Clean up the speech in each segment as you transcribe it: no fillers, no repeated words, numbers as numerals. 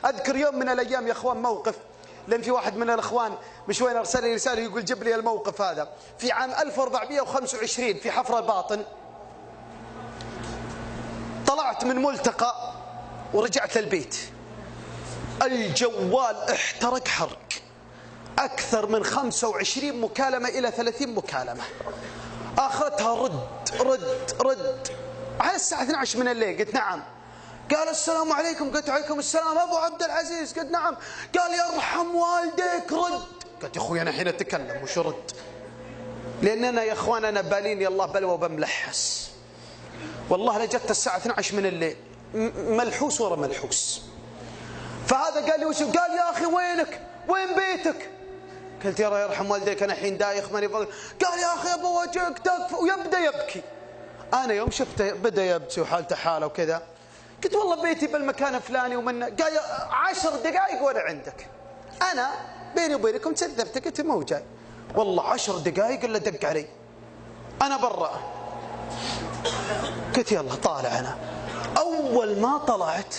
أذكر يوم من الأيام يا أخوان موقف، لأن في واحد من الأخوان مش وين أرسل لي رسالة يقول جيب لي الموقف هذا. في عام 1425 في حفر الباطن طلعت من ملتقى ورجعت للبيت، الجوال احترق حرق، أكثر من 25 مكالمة إلى 30 مكالمة. آخرتها رد على الساعة 12 من الليل. قلت نعم. قال السلام عليكم. قلت عليكم السلام أبو عبد العزيز. قلت نعم. قال يرحم والديك رد. قلت يا أخوي أنا حين أتكلم وش رد؟ لأننا يا أخوان أنا باليني الله بلوى بملحس، والله لجت الساعة 12 من الليل ملحوس ورا ملحوس. فهذا قال لي وش؟ قال يا أخي وينك؟ وين بيتك؟ قلت يا يرحم والديك أنا حين دايخ ماني فاضي. قال يا أخي أبو وجهك تكفى، ويبدأ يبكي. أنا يوم شفته بدأ يبكي وحالته حالة وكذا، قلت والله بيتي بالمكان الفلاني ومن. قال 10 دقائق وأنا عندك. أنا بيني وبينكم كذبت، قلت مو جاي. والله 10 دقائق إلا دق علي، أنا برا. قلت يلا طالع. أنا أول ما طلعت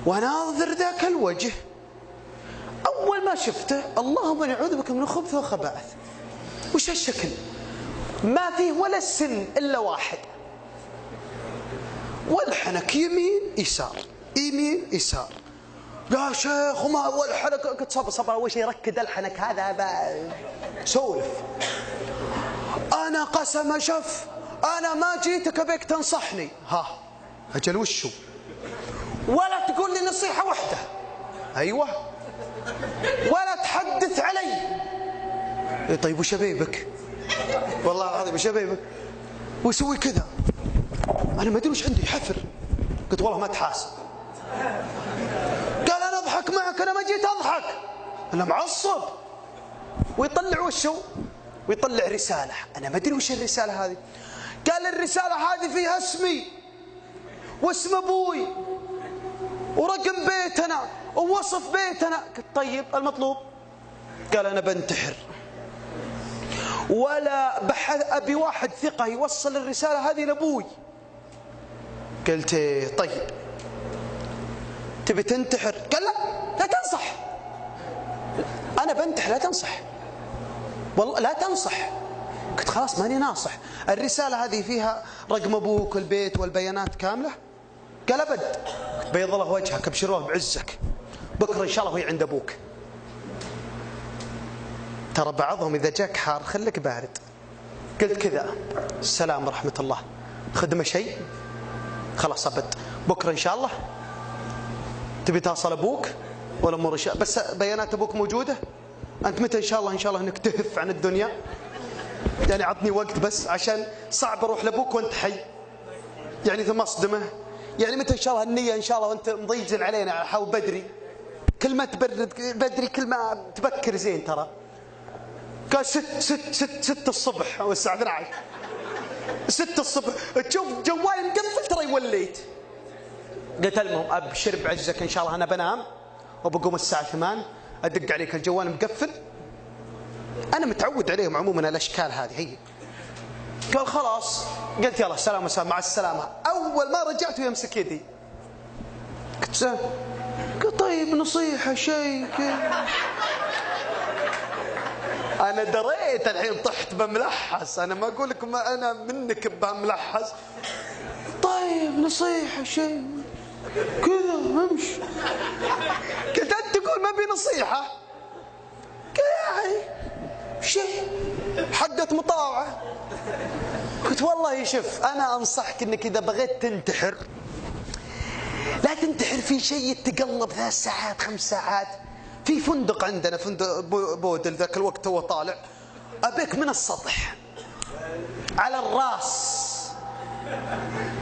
وناظر ذاك الوجه، أول ما شفته اللهم نعوذ بك من الخبث والخبائث. وش هالشكل؟ ما فيه ولا السن إلا واحد، والحنك يمين يسار يمين يسار. يا شيخ وما والحنك. قلت صبر أول شيء ركد الحنك هذا سولف. أنا قسم شف أنا ما جيتك أبيك تنصحني. ها أجل وشو؟ ولا تقول لي نصيحة واحدة. أيوة. ولا تحدث علي. طيب وش أبيبك؟ والله العظيم وش أبيبك؟ ويسوي كذا. أنا ما أدري وش عندي حفر. قلت والله ما تحاسب. قال أنا أضحك معك، أنا ما جيت أضحك، أنا معصب. ويطلع وشه ويطلع رسالة، أنا ما أدري وش الرسالة هذه. قال الرسالة هذه فيها اسمي واسم أبوي ورقم بيتنا ووصف بيتنا. قلت طيب المطلوب؟ قال أنا بنتحر، ولا أبي واحد ثقة يوصل الرسالة هذه لأبوي. قلت طيب تبي تنتحر؟ قال لا تنصح. أنا بنتحر لا تنصح، والله لا تنصح. قلت خلاص ماني ناصح. الرسالة هذه فيها رقم أبوك والبيت والبيانات كاملة؟ قال أبد. بيض الله وجهك ابشروه بعزك، بكرة إن شاء الله هي عند أبوك. ترى بعضهم إذا جاك حار خليك بارد. قلت كذا السلام ورحمة الله، خدمة شيء؟ خلاص أبد. بكرة إن شاء الله تبي تصل أبوك ولا أمور بس بيانات أبوك موجودة؟ أنت متى إن شاء الله إنك تهف عن الدنيا؟ يعني عطني وقت بس عشان صعب أروح لأبوك وأنت حي، يعني ثم أصدمه. يعني متى إن شاء الله النية إن شاء الله وأنت مضيجن علينا على حاول بدري. كل ما تبرد بدري كل ما تبكر زين. ترى قال 6 الصبح أو الساعة 12 6 الصبح تشوف جوالي مقفل ترى يوليت. قلت المهم أبشر بعزك إن شاء الله أنا بنام وبقوم الساعة 8 أدق عليك الجوال مقفل. أنا متعود عليهم عموما الأشكال هذه هي. قال خلاص. قلت يلا سلام وسلام مع السلامة. أول ما رجعت يمسك يدي. قلت طيب نصيحة شيء كذا. أنا دريت الحين طحت بملحس. أنا ما أقول لكم أنا منك بملحس. طيب نصيحة شيء كذا امشي. قلت أنت تقول ما بي نصيحة؟ يعني شيء حقت مطاوعة. قلت والله شوف أنا أنصحك أنك إذا بغيت تنتحر لا تنتحر في شيء يتقلب 3 ساعات 5 ساعات. في فندق عندنا فندق بودل ذاك الوقت هو طالع، أبيك من السطح على الراس.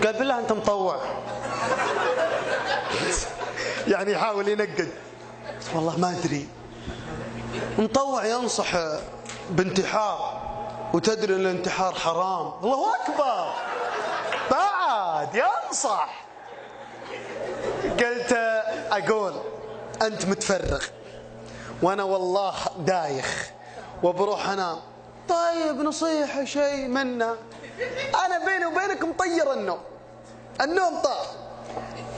قال بالله أنت مطوع؟ يعني يحاول ينقد. والله ما أدري. مطوع ينصح بانتحار وتدري ان الانتحار حرام. الله أكبر بعد ينصح. قلت أقول أنت متفرغ وأنا والله دايخ وبروح أنام. طيب نصيحة شيء منا. أنا بيني وبينك مطير النوم طار.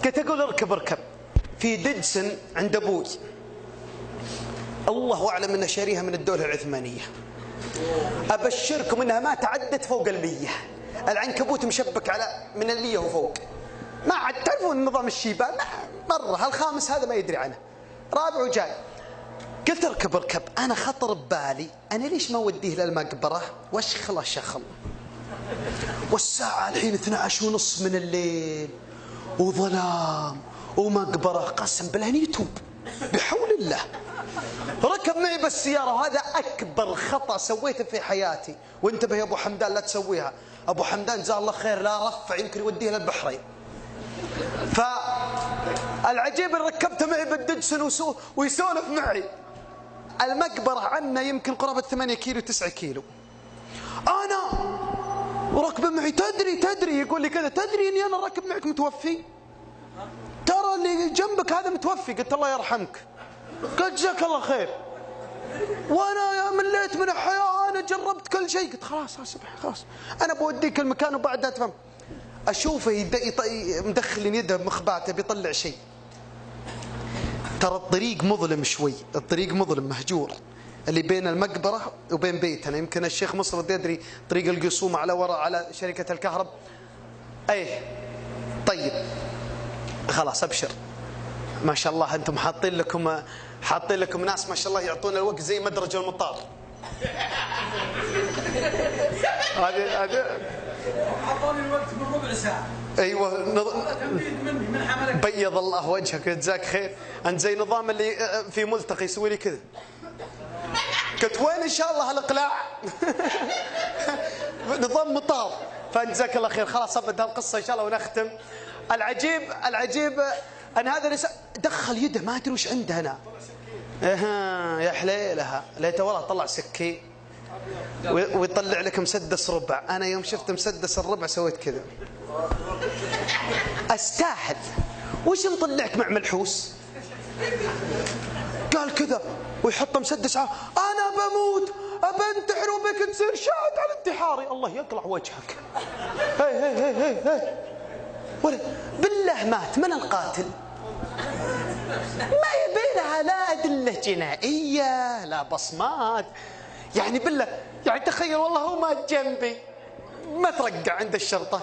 قلت أقول اركب في دجسن عند أبوي، الله أعلم أنها شاريها من الدولة العثمانية، أبشركم أنها ما تعدت فوق 100. العنكبوت مشبك على من 100 وفوق، ما عاد تعرفون نظام الشيبان مرة. الخامس هذا ما يدري عنه، رابع وجاي. قلت اركب، أنا خطر ببالي أنا ليش ما وديه للمقبرة واشخل شخل، والساعة الحين 12:30 من الليل وظلام ومقبرة، قسم بالله يتوب بحول الله. ركب معي بالسيارة، وهذا أكبر خطأ سويته في حياتي. وانتبه يا أبو حمدان لا تسويها، أبو حمدان جزاه الله خير لا رفع يمكن يوديه للبحرين. فالعجيب اللي ركبته معي بالدجسن ويسولف معي. المقبرة عنا يمكن قرابة 8 كيلو 9 كيلو. أنا وركب معي تدري يقول لي كذا، تدري إني أنا راكب معك متوفي؟ ترى اللي جنبك هذا متوفي. قلت الله يرحمك. قال جزاك الله خير. وانا يا مليت من الحياه، انا جربت كل شيء. قلت خلاص خلاص انا بوديك المكان وبعدها تفهم. اشوفه مدخل يده بمخباته بيطلع شيء. ترى الطريق مظلم شوي، الطريق مظلم مهجور اللي بين المقبره وبين بيتنا. يمكن الشيخ مصر يدري طريق القصوم على وراء على شركه الكهرب. ايه طيب خلاص ابشر، ما شاء الله انتم حاطين لكم ناس ما شاء الله يعطون الوقت زي مدرج المطار. هذه اعطوني الوقت من ربع ساعه. ايوه بيض الله وجهك جزاك خير. انت زي نظام اللي في ملتقى يسوي لي كذا. قلت وين ان شاء الله الاقلاع؟ نظام مطار. فجزاك الله خير. خلاص ابد هالقصه ان شاء الله ونختم. العجيب ان هذا دخل يده ما ادري وش عنده هنا. يا حليلها ليته والله طلع سكين ويطلع لك مسدس ربع. انا يوم شفت مسدس الربع سويت كذا. استاهل. وش مطلعك مع ملحوس؟ قال كذا ويحط مسدس انا بموت ابنتحر وبك تصير شاهد على انتحاري. الله يقلع وجهك. هي ولا بالله مات من القاتل؟ ما يبينها لا أدلة جنائية لا بصمات. يعني بالله يعني تخيل والله هو مات جنبي ما ترقع عند الشرطة.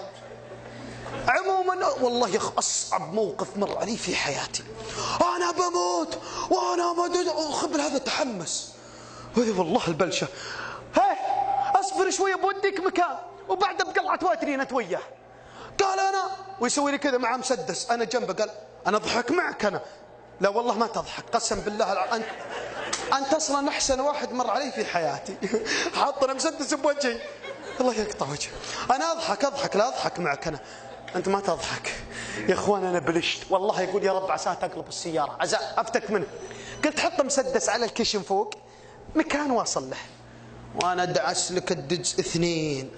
عموما والله أصعب موقف مر علي في حياتي. أنا بموت وأنا خبل هذا تحمس. والله البلشة. هاي أصبر شوية بوديك مكان وبعد بقلعة واترين أنت وياه. قال أنا ويسوي لي كذا مع مسدس. أنا جنبه. قال أنا أضحك معك أنا. لا والله ما تضحك قسم بالله. أنت أصلا أحسن واحد مر علي في حياتي. حاطنا مسدس بوجهي. الله يقطع وجهي. أنا أضحك لا أضحك معك أنا. أنت ما تضحك يا إخوان. أنا بلشت والله. يقول يا رب عساها تقلب السيارة عسى أفتك منه. قلت حط مسدس على الكشم فوق مكان واصل له. وأنا دعس لك الدجس 2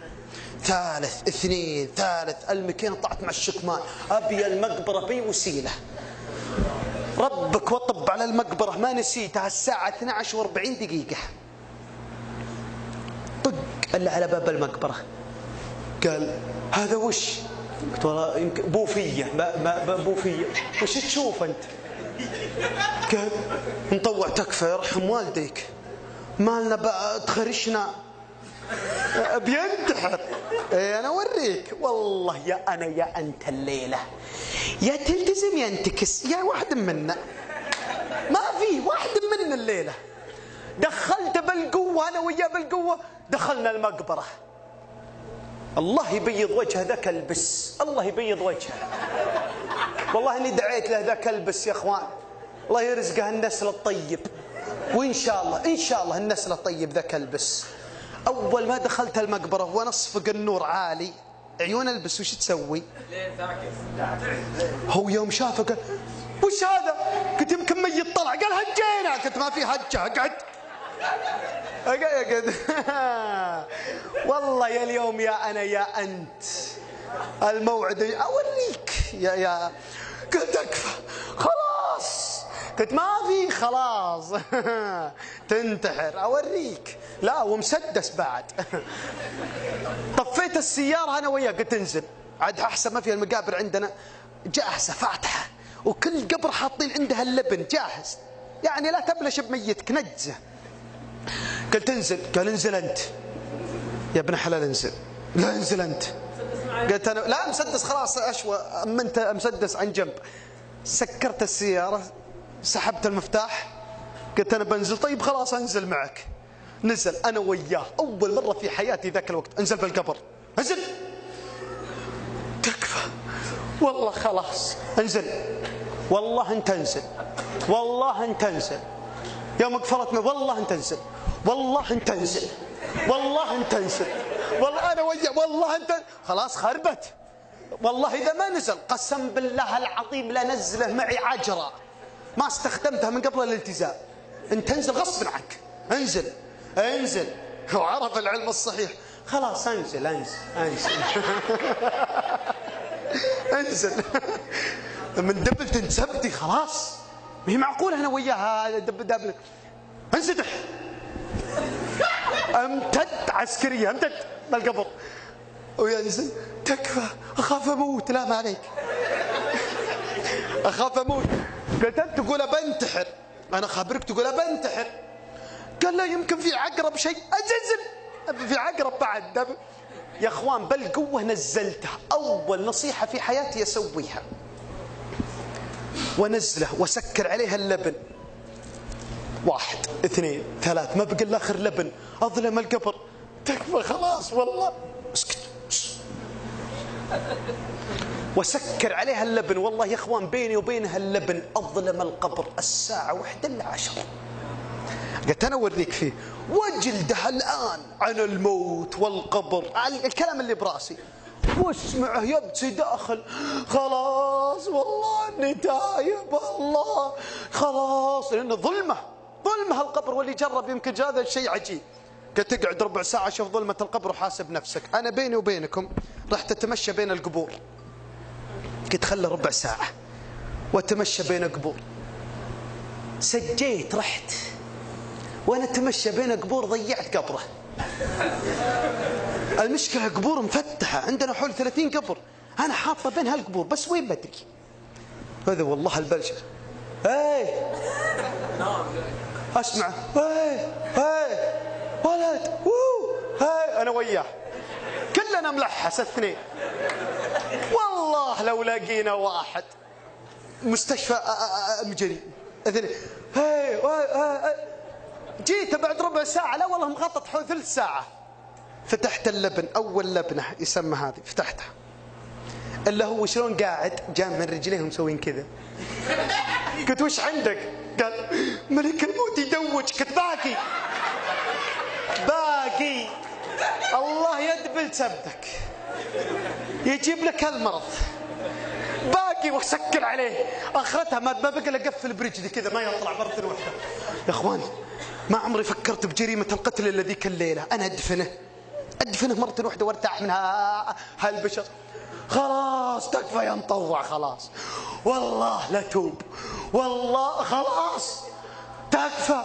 ثالث 2 ثالث. المكين طلعت مع الشكمان. أبي المقبرة بي وسيلة. ربك وطب على المقبرة ما نسيتها. الساعة 12:40 دقيقة. طق اللي على باب المقبرة. قال هذا وش؟ قلت والله يمكن بوفية. بوفية. وش تشوف أنت؟ قال نطوع تكفى يرحم والديك مالنا بقى تخرشنا بينتحر. انا اوريك والله يا انا يا انت الليله يا تلتزم يا انتكس يا واحد منا. ما في واحد منا الليله. دخلت بالقوه انا وياه بالقوه. دخلنا المقبره. الله يبيض وجهه ذا كلبس. الله يبيض وجهه. والله اني دعيت له ذا كلبس يا اخوان. الله يرزقه النسل الطيب. وان شاء الله النسل الطيب ذا كلبس. أول ما دخلت المقبرة ونصفق النور عالي عيون البس وش تسوي؟ هو يوم شافه قال وش هذا؟ قلت يمكن ميت طلع. قال هجينا. قلت ما في هجة اقعد. والله يا اليوم يا أنا يا أنت الموعد أوريك يا قلت أكفى خلاص. قلت ما في خلاص. تنتحر أوريك. لا ومسدس بعد. طفيت السيارة أنا وياه. قلت انزل عاد أحسن ما في المقابر عندنا جاهزة فاتحة وكل قبر حاطين عندها اللبن جاهز، يعني لا تبلش بميتك نجزه. قلت انزل، قال انزل انت يا ابن حلال انزل. لا انزل انت. قلت انا لا مسدس خلاص اشوى، اما انت مسدس عن جنب. سكرت السياره، سحبت المفتاح، قلت انا بنزل. طيب خلاص انزل معك. نزل انا وياه، اول مره في حياتي ذاك الوقت انزل بالقبر. انزل تكفى والله خلاص انزل، والله انت انزل، والله انت انزل يوم قفلت والله انت انزل، والله انت انزل، والله انت انزل، والله انا وياه، والله انت. خلاص خربت والله. اذا ما نزل قسم بالله العظيم لا نزله معي عجره، ما استخدمتها من قبل الالتزام. انت انزل غصب عنك، انزل انزل. وعرف العلم الصحيح. خلاص انزل انزل انزل انزل. من دبلت انسبتي خلاص، ما هي معقوله انا وياها دب. انسدح. امتد عسكريه، امتد بالقبر وينزل. تكفى اخاف اموت. لا ما عليك، اخاف اموت. قلت انت تقول بنتحر، انا خابرك تقول بنتحر. قال لا يمكن في عقرب شيء. انزل في عقرب بعد. يا اخوان بالقوه نزلتها، اول نصيحه في حياتي اسويها. ونزله وسكر عليها اللبن. 1 2 3 ما بقى الا اخر لبن. اظلم القبر. تكفى خلاص والله. اسكت. وسكر عليها اللبن. والله يا اخوان بيني وبينها اللبن اظلم القبر. الساعه 1 إلا 10. قلت انا اوريك فيه وجلده الان عن الموت والقبر، الكلام اللي براسي. واسمعه يبكي داخل. خلاص والله اني تايب والله خلاص، لانه ظلمه القبر. واللي جرب يمكن هذا الشيء عجيب. قلت تقعد ربع ساعه شوف ظلمه القبر وحاسب نفسك. انا بيني وبينكم رحت اتمشى بين القبور. قلت خلى ربع ساعه واتمشى بين القبور. سجيت رحت وانا اتمشى بين قبور ضيعت قبره. المشكله قبور مفتحه، عندنا حول 30 قبر، انا حاطه بين هالقبور بس وين بدري. هذا والله البلشه. اسمع ولد انا وياه كلنا ملحس 2. والله لو لقينا واحد مستشفى مجري 2. جيت بعد ربع ساعة. لا والله مخطط حول ثلث ساعة. فتحت اللبن، أول لبنة يسمى هذه، فتحتها. إلا هو شلون قاعد جاء من رجليهم مسوين كذا. قلت وش عندك؟ قال ملك الموت يدوج. قلت باقي الله يدبل سبتك يجيب لك هالمرض. باقي وسكر عليه. اخرتها ما بقى الا اقفل برجلي كذا ما يطلع مرة واحدة. يا اخوان ما عمري فكرت بجريمة القتل الا ذيك الليلة. انا ادفنه مرة واحدة وارتاح من هالبشر. خلاص تكفى يا مطوع خلاص والله لا توب والله خلاص تكفى.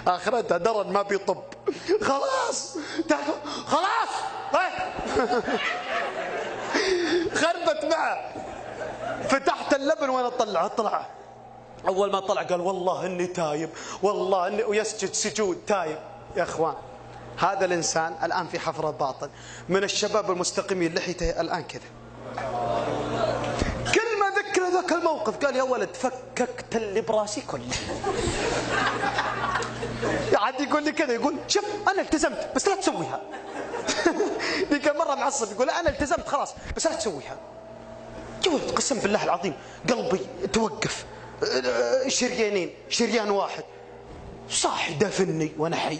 اخرتها درن ما بيطب. خلاص تكفى خلاص. خربت معه. فتحت اللبن وانا طلع. اول ما طلع قال والله اني تايب، والله اني، ويسجد سجود تايب. يا اخوان هذا الانسان الان في حفره باطن من الشباب المستقيمين لحيته الان كذا. كل ما ذكر ذاك الموقف قال يا ولد فككت اللي براسي كله. عاد يقول لي كذا، يقول شوف انا التزمت بس لا تسويها. ذيك المره معصب يقول انا التزمت خلاص بس لا تسويها. قلت قسم بالله العظيم قلبي توقف. شريان واحد صاحي دافني وانا حي.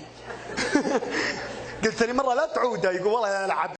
قلت لي مره لا تعودها. يقول والله انا العب